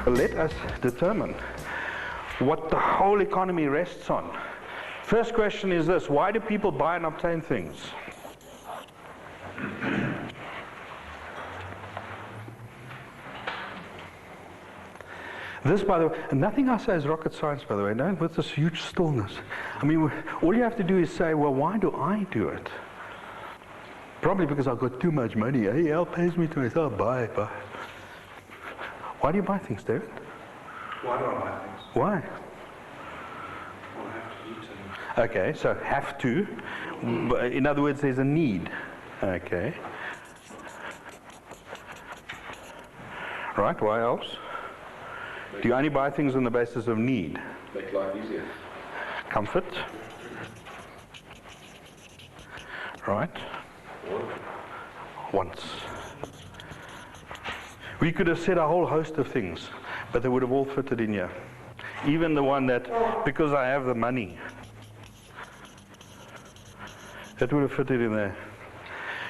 let us determine what the whole economy rests on. First question is this: why do people buy and obtain things? This, by the way, and nothing I say is rocket science, by the way, no, with this huge stillness. I mean, all you have to do is say, well, why do I do it? Probably because I've got too much money. Hey, Al pays me to it, I'll buy. Why do you buy things, David? Why do I buy things? Why? Well, I have to eat them. Okay, so have to. In other words, there's a need. Okay. Right, why else? Do you only buy things on the basis of need? Make life easier. Comfort. Right. Wants. We could have said a whole host of things, but they would have all fitted in here. Even the one that, because I have the money, that would have fitted in there.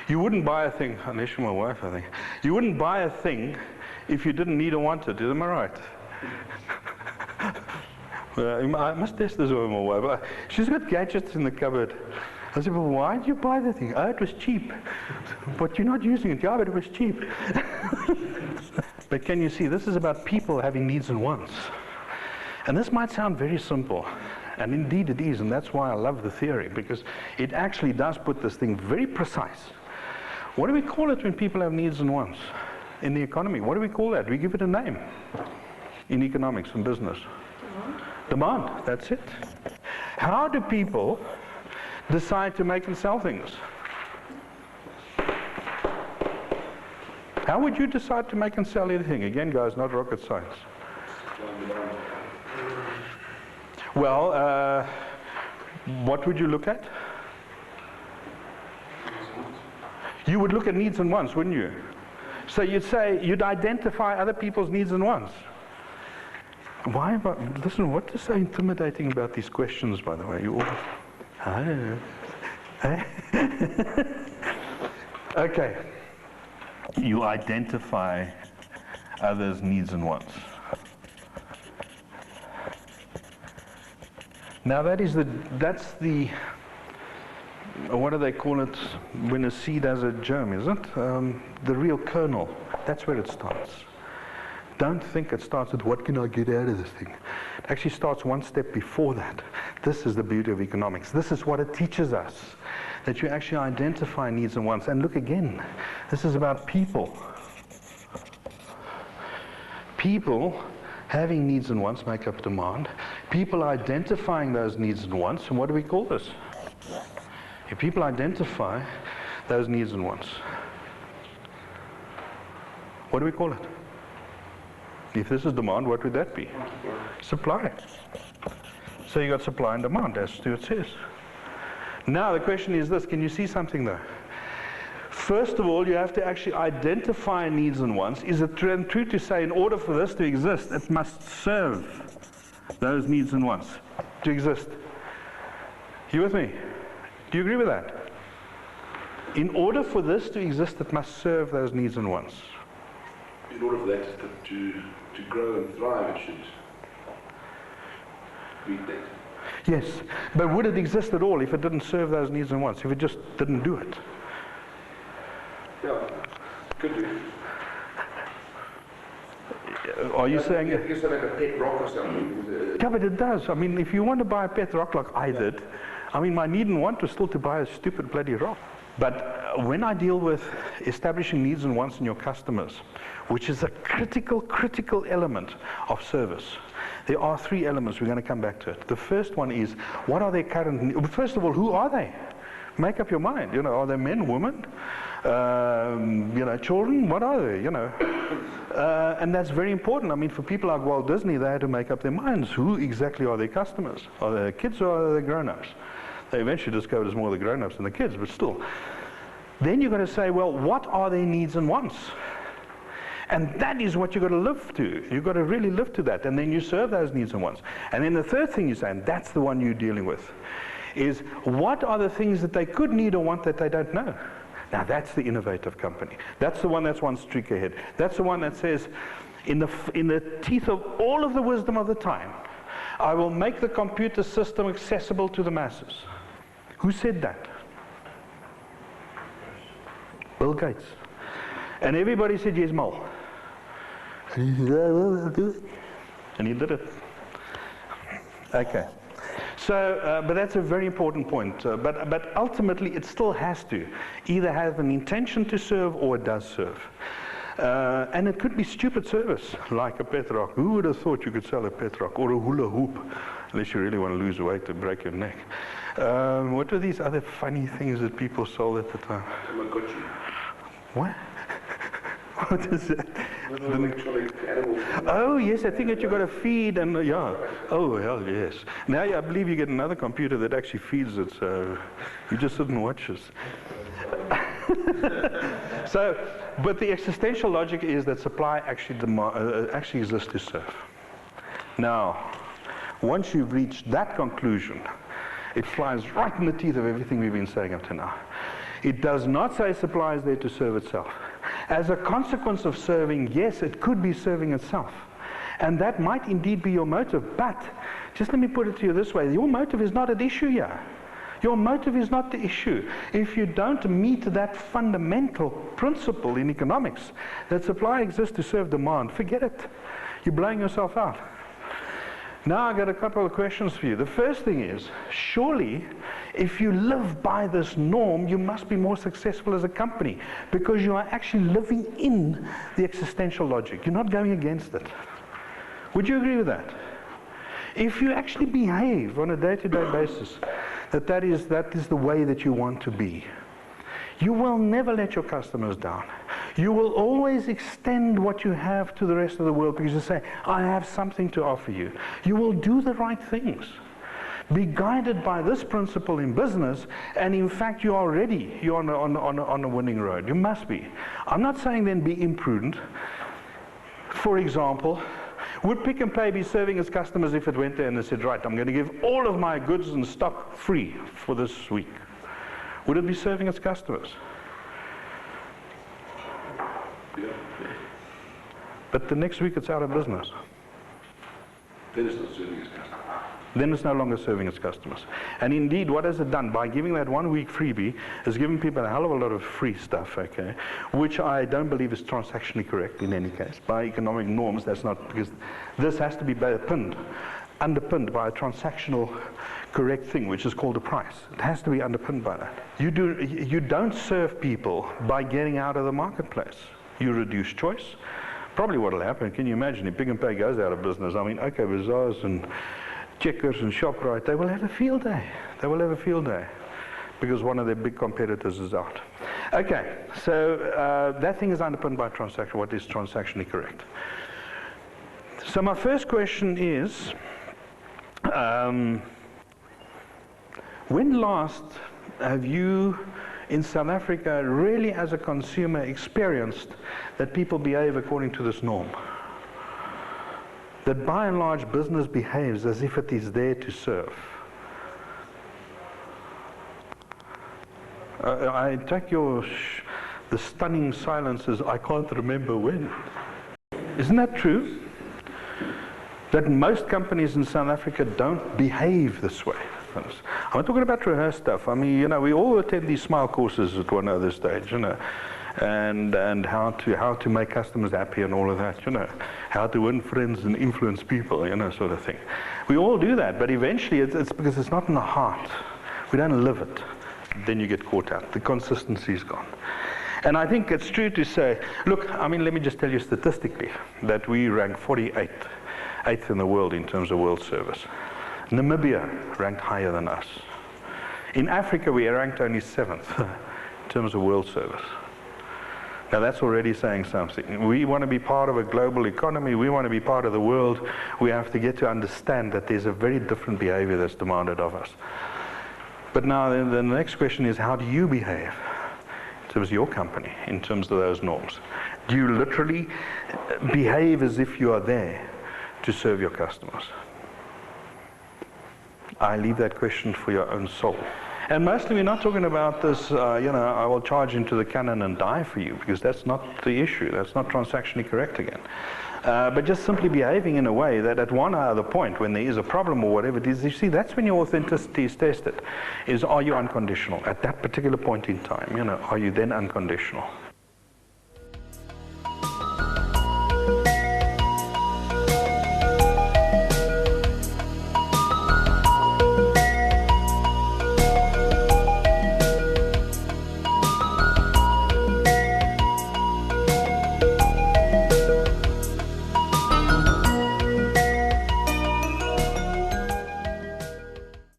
You wouldn't buy a thing, unless you're my wife, I think. You wouldn't buy a thing if you didn't need or want it, am I right? I must test this with my wife. She's got gadgets in the cupboard. I said, well, why did you buy the thing? Oh, it was cheap. But you're not using it. Yeah, but it was cheap. But can you see, this is about people having needs and wants. And this might sound very simple. And indeed it is, and that's why I love the theory, because it actually does put this thing very precise. What do we call it when people have needs and wants in the economy? What do we call that? We give it a name in economics and business. Demand, that's it. How do people decide to make and sell things? How would you decide to make and sell anything? Again, guys, not rocket science. Well, what would you look at? You would look at needs and wants, wouldn't you? So you'd say, you'd identify other people's needs and wants. Why about, listen, what is so intimidating about these questions, by the way? You all, I don't know. Okay. You identify others' needs and wants. Now that's the, what do they call it when a seed has a germ, is it? The real kernel. That's where it starts. Don't think it starts with what can I get out of this thing. It actually starts one step before that. This is the beauty of economics. This is what it teaches us, that you actually identify needs and wants. And look again, this is about people. People having needs and wants make up demand. People identifying those needs and wants, and what do we call this? If people identify those needs and wants, what do we call it? If this is demand, what would that be? Supply. So you got supply and demand, as Stuart says. Now the question is this, can you see something though? First of all, you have to actually identify needs and wants. Is it true to say in order for this to exist, it must serve those needs and wants to exist? You with me? Do you agree with that? In order for this to exist, it must serve those needs and wants. In order for that to grow and thrive, it should meet that. Yes, but would it exist at all if it didn't serve those needs and wants, if it just didn't do it? Yeah, could do. Are you saying... It gives them like a pet rock or something. Yeah, but it does. I mean, if you want to buy a pet rock like I did, I mean, my need and want was still to buy a stupid bloody rock. But when I deal with establishing needs and wants in your customers, which is a critical element of service, there are three elements. We're going to come back to it. The first one is, what are their current needs? First of all, who are they? Make up your mind. You know, are they men, women, you know, children? What are they? You know, and that's very important. I mean, for people like Walt Disney, they had to make up their minds. Who exactly are their customers? Are they kids or are they grown-ups? They eventually discovered it's more the grown-ups than the kids, but still. Then you've got to say, well, what are their needs and wants? And that is what you've got to live to. You've got to really live to that. And then you serve those needs and wants. And then the third thing you say, and that's the one you're dealing with, is what are the things that they could need or want that they don't know? Now that's the innovative company. That's the one that's one streak ahead. That's the one that says, in the teeth of all of the wisdom of the time, I will make the computer system accessible to the masses. Who said that? Bill Gates. And everybody said, yes, Mal. And he said, well, I'll do it. And he did it. Okay. So, but that's a very important point. But ultimately, it still has to either have an intention to serve or it does serve. And it could be stupid service, like a pet rock. Who would have thought you could sell a pet rock or a hula hoop, unless you really want to lose weight and break your neck? What are these other funny things that people sold at the time? Tamagotchi. What? What is that? Electronic animal. Oh, yes, I think that you've got to feed and, yeah. Oh, hell, yes. Now I believe you get another computer that actually feeds it, so you just sit and watch it. So, but the existential logic is that supply actually exists to serve. Now, once you've reached that conclusion, it flies right in the teeth of everything we've been saying up to now. It does not say supply is there to serve itself. As a consequence of serving, yes, it could be serving itself. And that might indeed be your motive. But, just let me put it to you this way, your motive is not at issue here. Your motive is not the issue. If you don't meet that fundamental principle in economics, that supply exists to serve demand, forget it. You're blowing yourself out. Now I've got a couple of questions for you. The first thing is, surely, if you live by this norm, you must be more successful as a company because you are actually living in the existential logic. You're not going against it. Would you agree with that? If you actually behave on a day-to-day basis, that is the way that you want to be, you will never let your customers down. You will always extend what you have to the rest of the world because you say, I have something to offer you. You will do the right things. Be guided by this principle in business, and in fact you're on a winning road. You must be. I'm not saying then be imprudent. For example, would Pick n Pay be serving its customers if it went there and they said, right, I'm going to give all of my goods and stock free for this week? Would it be serving its customers? Yeah. But the next week it's out of business. Then it's not serving its customers. Then it's no longer serving its customers. And indeed, what has it done? By giving that 1 week freebie, it's given people a hell of a lot of free stuff, okay, which I don't believe is transactionally correct in any case. By economic norms, that's not, because this has to be underpinned by a transactional correct thing, which is called a price. It has to be underpinned by that. You don't serve people by getting out of the marketplace. You reduce choice. Probably what will happen, can you imagine, if Pick n Pay goes out of business, I mean, okay, Bazaars and Checkers and ShopRite, they will have a field day. They will have a field day because one of their big competitors is out. Okay, so that thing is underpinned by transaction, what is transactionally correct. So my first question is, when last have you in South Africa really as a consumer experienced that people behave according to this norm? That by and large business behaves as if it is there to serve. I take the stunning silences, I can't remember when. Isn't that true? That most companies in South Africa don't behave this way. I'm not talking about rehearsed stuff. I mean, you know, we all attend these smile courses at one other stage, you know, and how to make customers happy and all of that, you know, how to win friends and influence people, you know, sort of thing. We all do that, but eventually it's because it's not in the heart. We don't live it. Then you get caught out. The consistency is gone. And I think it's true to say, look, I mean, let me just tell you statistically that we rank 48th in the world in terms of world service. Namibia ranked higher than us. In Africa, we are ranked only 7th in terms of world service. Now that's already saying something. We want to be part of a global economy. We want to be part of the world. We have to get to understand that there's a very different behavior that's demanded of us. But now the next question is, how do you behave in terms of your company, in terms of those norms? Do you literally behave as if you are there to serve your customers? I leave that question for your own soul. And mostly we're not talking about this, I will charge into the cannon and die for you, because that's not the issue. That's not transactionally correct again. But just simply behaving in a way that at one other point, when there is a problem or whatever it is, you see, that's when your authenticity is tested, is are you unconditional? At that particular point in time, are you then unconditional?